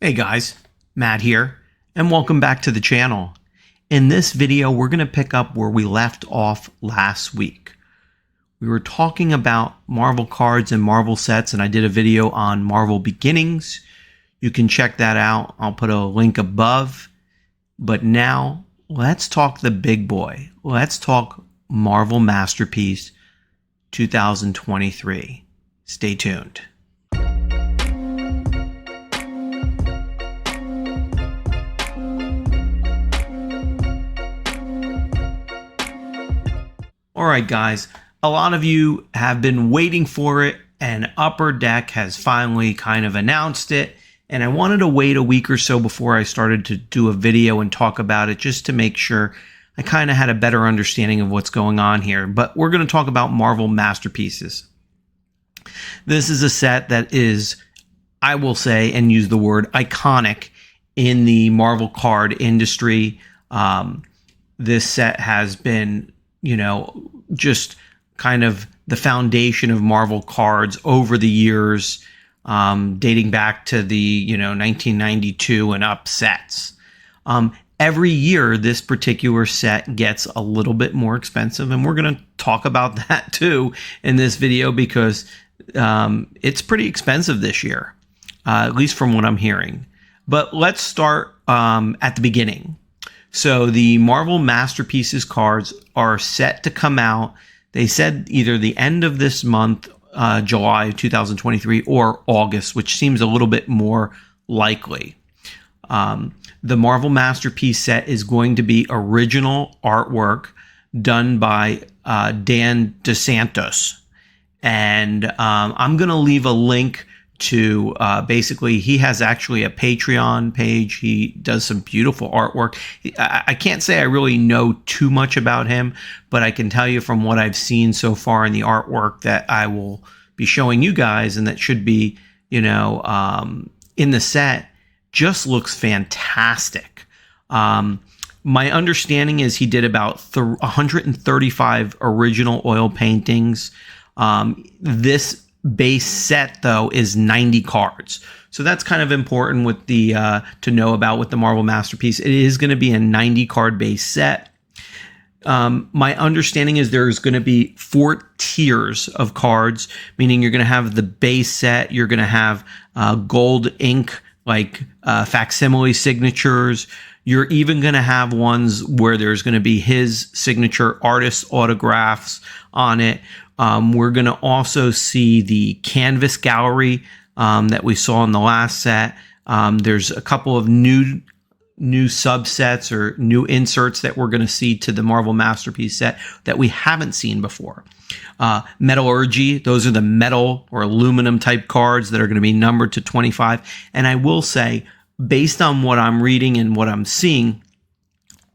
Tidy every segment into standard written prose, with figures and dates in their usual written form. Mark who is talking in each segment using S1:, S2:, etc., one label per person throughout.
S1: Hey guys, Matt here, and welcome back to the channel. In this video, we're going to pick up where we left off last week. We were talking about Marvel cards and Marvel sets, and I did a video on Marvel Beginnings. You can check that out. I'll put a link above. But now, let's talk the big boy. Let's talk Marvel Masterpiece 2023. Stay tuned. All right, guys, a lot of you have been waiting for it, and Upper Deck has finally kind of announced it. And I wanted to wait a week or so before I started to do a video and talk about it, just to make sure I kind of had a better understanding of what's going on here. But we're going to talk about Marvel Masterpieces. This is a set that is, I will say, and use the word iconic in the Marvel card industry. This set has been, just kind of the foundation of Marvel cards over the years, dating back to the, 1992 and up sets. Every year, this particular set gets a little bit more expensive, and we're going to talk about that too in this video because it's pretty expensive this year, at least from what I'm hearing. But let's start at the beginning. So the Marvel Masterpieces cards are set to come out. They said either the end of this month, July 2023, or August, which seems a little bit more likely. The Marvel Masterpiece set is going to be original artwork done by Dan DeSantos. And I'm going to leave a link to basically, he has actually a Patreon page. He does some beautiful artwork. I can't say I really know too much about him, but I can tell you from what I've seen so far in the artwork that I will be showing you guys, and that should be, in the set, just looks fantastic. My understanding is he did about 135 original oil paintings. This base set, though, is 90 cards. So that's kind of important with the to know about with the Marvel Masterpiece. It is going to be a 90 card base set. My understanding is there's going to be 4 tiers of cards, meaning you're going to have the base set, you're going to have gold ink, like facsimile signatures. You're even going to have ones where there's going to be his signature artist autographs on it. We're going to also see the canvas gallery that we saw in the last set. There's a couple of new subsets or new inserts that we're going to see to the Marvel Masterpiece set that we haven't seen before. Metallurgy, those are the metal or aluminum type cards that are going to be numbered to 25. And I will say, based on what I'm reading and what I'm seeing,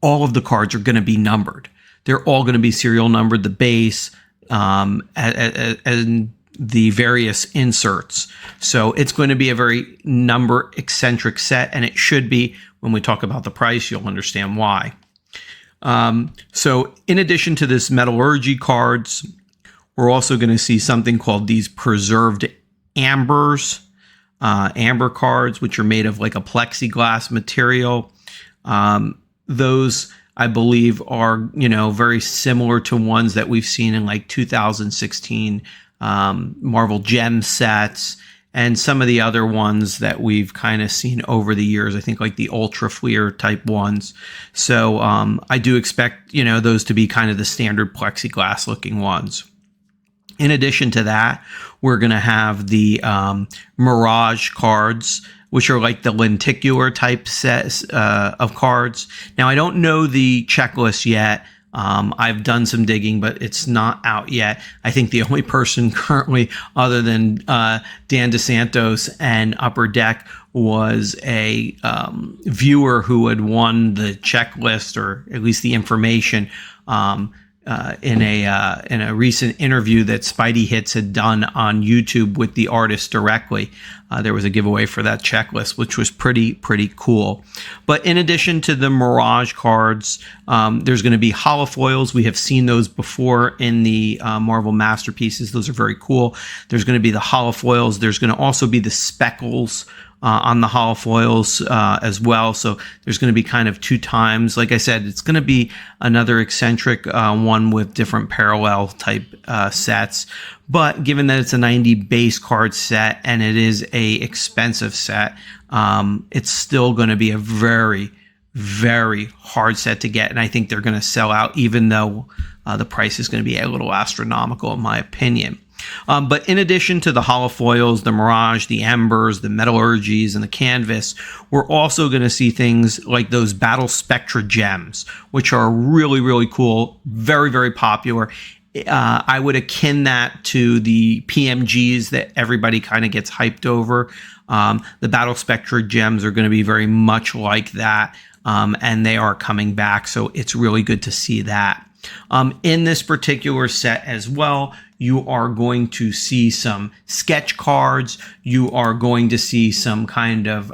S1: all of the cards are going to be numbered. They're all going to be serial numbered, the base, and the various inserts. So it's going to be a very number eccentric set, and it should be. When we talk about the price, you'll understand why. So in addition to this metallurgy cards, we're also going to see something called these preserved ambers, amber cards, which are made of like a plexiglass material. Those, I believe, are, very similar to ones that we've seen in like 2016 Marvel Gem sets and some of the other ones that we've kind of seen over the years. I think like the Ultra Fleer type ones. So I do expect, those to be kind of the standard plexiglass looking ones. In addition to that, we're going to have the Mirage cards, which are like the lenticular type sets of cards. Now, I don't know the checklist yet. I've done some digging, but it's not out yet. I think the only person currently, other than Dan DeSantos and Upper Deck, was a viewer who had won the checklist, or at least the information, in a recent interview that Spidey Hits had done on YouTube with the artist directly. There was a giveaway for that checklist, which was pretty cool. But in addition to the Mirage cards, there's going to be holofoils. We have seen those before in the Marvel Masterpieces. Those are very cool. There's going to be the holofoils. There's going to also be the speckles on the holofoils as well. So there's going to be kind of 2 times. Like I said, it's going to be another eccentric one with different parallel type sets. But given that it's a 90 base card set and it is a expensive set, it's still going to be a very, very hard set to get. And I think they're going to sell out, even though the price is going to be a little astronomical, in my opinion. But in addition to the holofoils, the Mirage, the Embers, the Metallurgies, and the Canvas, we're also going to see things like those Battle Spectra gems, which are really, really cool, very, very popular. I would akin that to the PMGs that everybody kind of gets hyped over. The Battle Spectra gems are going to be very much like that, and they are coming back, so it's really good to see that. In this particular set as well, you are going to see some sketch cards. You are going to see some kind of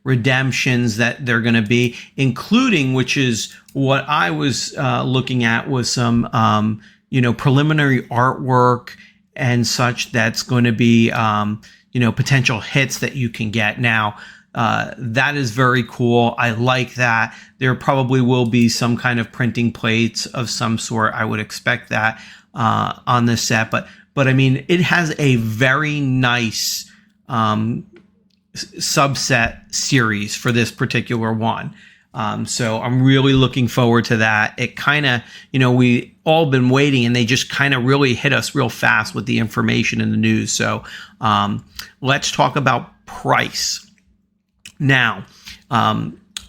S1: redemptions that they're going to be, including, which is what I was looking at, was some preliminary artwork and such that's going to be potential hits that you can get. Now, that is very cool. I like that. There probably will be some kind of printing plates of some sort. I would expect that on this set, but I mean, it has a very nice subset series for this particular one. So I'm really looking forward to that. It kind of, we all been waiting, and they just kind of really hit us real fast with the information in the news. So let's talk about price. Now,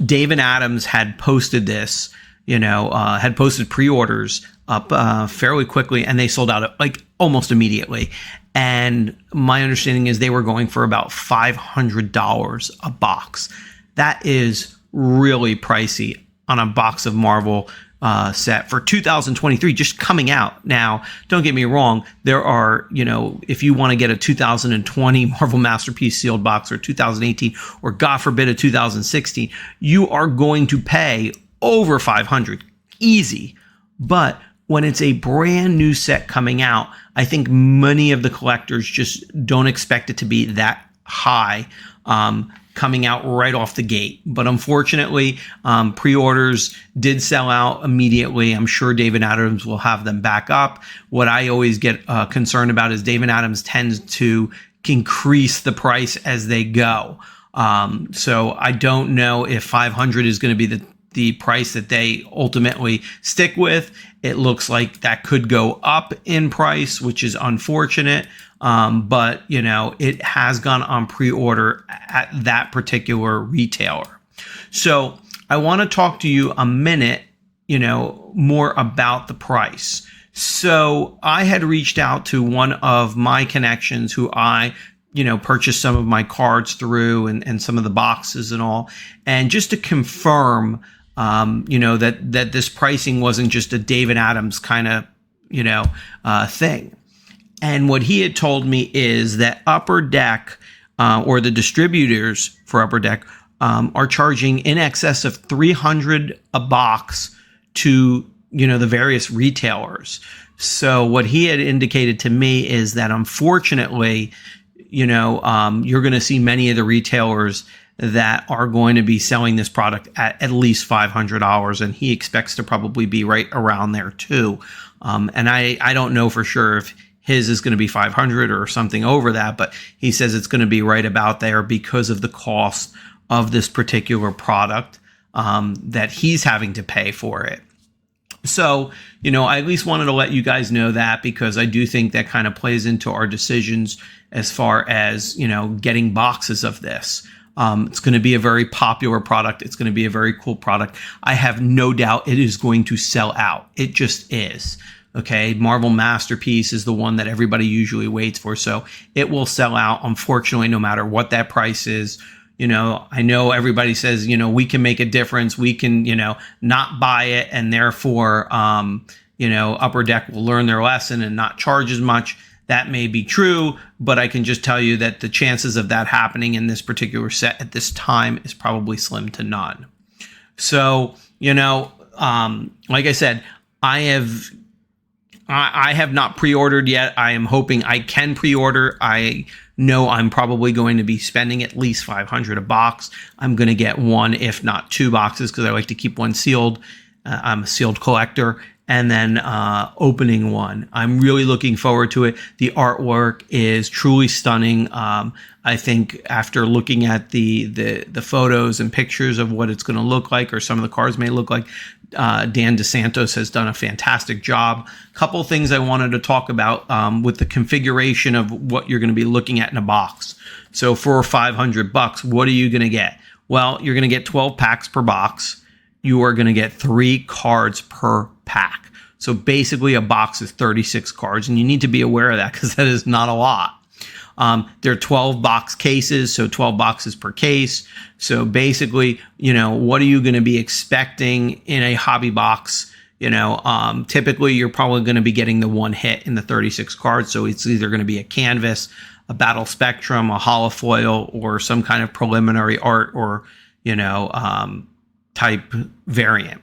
S1: David Adams had posted this, had posted pre-orders up fairly quickly, and they sold out like almost immediately. And my understanding is they were going for about $500 a box. That is really pricey on a box of Marvel set for 2023 just coming out. Now, don't get me wrong, there are, if you want to get a 2020 Marvel Masterpiece sealed box, or 2018, or God forbid a 2016, you are going to pay over $500 easy. But when it's a brand new set coming out, I think many of the collectors just don't expect it to be that high coming out right off the gate. But unfortunately, pre-orders did sell out immediately. I'm sure David Adams will have them back up. What I always get concerned about is David Adams tends to increase the price as they go. So I don't know if 500 is going to be the price that they ultimately stick with. It looks like that could go up in price, which is unfortunate. But, it has gone on pre-order at that particular retailer. So I want to talk to you a minute, more about the price. So I had reached out to one of my connections who I purchased some of my cards through, and some of the boxes and all. And just to confirm, that this pricing wasn't just a David Adams kind of, thing. And what he had told me is that Upper Deck, or the distributors for Upper Deck, are charging in excess of $300 a box to, the various retailers. So what he had indicated to me is that, unfortunately, you're going to see many of the retailers that are going to be selling this product at least $500, and he expects to probably be right around there too. And I don't know for sure if his is going to be 500 or something over that, but he says it's going to be right about there because of the cost of this particular product that he's having to pay for it. So, I at least wanted to let you guys know that, because I do think that kind of plays into our decisions as far as, getting boxes of this. It's going to be a very popular product. It's going to be a very cool product. I have no doubt it is going to sell out. It just is. Okay. Marvel Masterpiece is the one that everybody usually waits for. So it will sell out, unfortunately, no matter what that price is. I know everybody says, we can make a difference. We can, not buy it. And therefore, Upper Deck will learn their lesson and not charge as much. That may be true, but I can just tell you that the chances of that happening in this particular set at this time is probably slim to none. So, like I said, I have not pre-ordered yet. I am hoping I can pre-order. I know I'm probably going to be spending at least $500 a box. I'm going to get one, if not two boxes, because I like to keep one sealed. I'm a sealed collector. And then opening one. I'm really looking forward to it. The artwork is truly stunning. I think after looking at the photos and pictures of what it's going to look like, or some of the cards may look like, Dan DeSantos has done a fantastic job. Couple things I wanted to talk about with the configuration of what you're going to be looking at in a box. So for $500, what are you going to get? Well, you're going to get 12 packs per box. You are going to get 3 cards per pack. So basically a box is 36 cards, and you need to be aware of that because that is not a lot. There are 12 box cases, so 12 boxes per case. So basically, what are you going to be expecting in a hobby box? Typically you're probably going to be getting the one hit in the 36 cards. So it's either going to be a canvas, a battle spectrum, a holofoil, or some kind of preliminary art, or, type variant.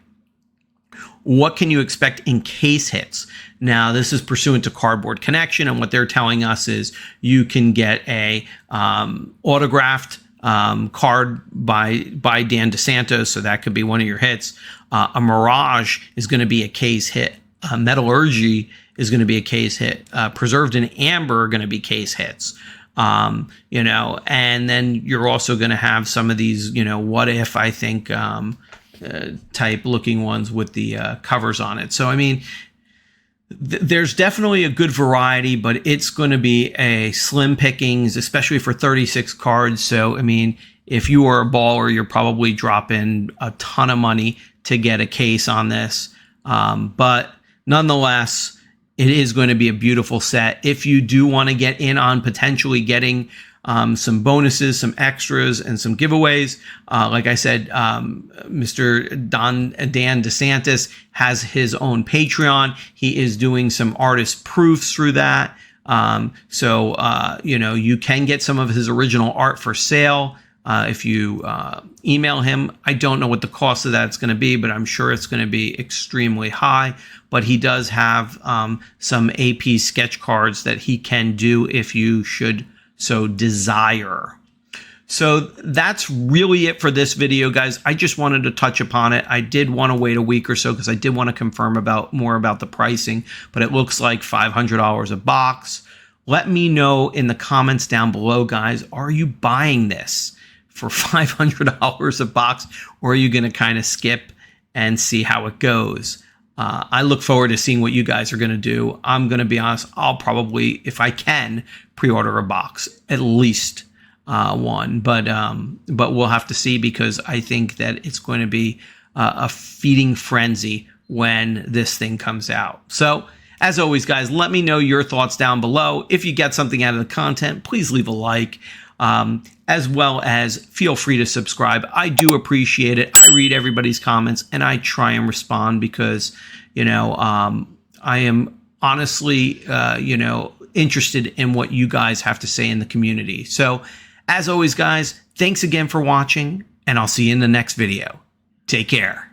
S1: What can you expect in case hits? Now, this is pursuant to Cardboard Connection, and what they're telling us is you can get a autographed card by Dan DeSantos, so that could be one of your hits. A Mirage is going to be a case hit. Metallurgy is going to be a case hit. Preserved in Amber are going to be case hits. And then you're also going to have some of these, what if, I think, type looking ones with the covers on it. So, I mean, there's definitely a good variety, but it's going to be a slim pickings, especially for 36 cards. So, I mean, if you are a baller, you're probably dropping a ton of money to get a case on this. But nonetheless, it is going to be a beautiful set. If you do want to get in on potentially getting some bonuses, some extras, and some giveaways, like I said, Mr. Dan DeSantis has his own Patreon. He is doing some artist proofs through that. So you can get some of his original art for sale if you email him. I don't know what the cost of that's going to be, but I'm sure it's going to be extremely high. But he does have some AP sketch cards that he can do if you should so desire. So that's really it for this video, guys. I just wanted to touch upon it. I did want to wait a week or so because I did want to confirm more about the pricing, but it looks like $500 a box. Let me know in the comments down below, guys. Are you buying this for $500 a box, or are you going to kind of skip and see how it goes? I look forward to seeing what you guys are going to do. I'm going to be honest, I'll probably, if I can, pre-order a box, at least one. But we'll have to see, because I think that it's going to be a feeding frenzy when this thing comes out. So, as always, guys, let me know your thoughts down below. If you get something out of the content, please leave a like. As well as feel free to subscribe. I do appreciate it. I read everybody's comments and I try and respond because, I am honestly, interested in what you guys have to say in the community. So as always, guys, thanks again for watching, and I'll see you in the next video. Take care.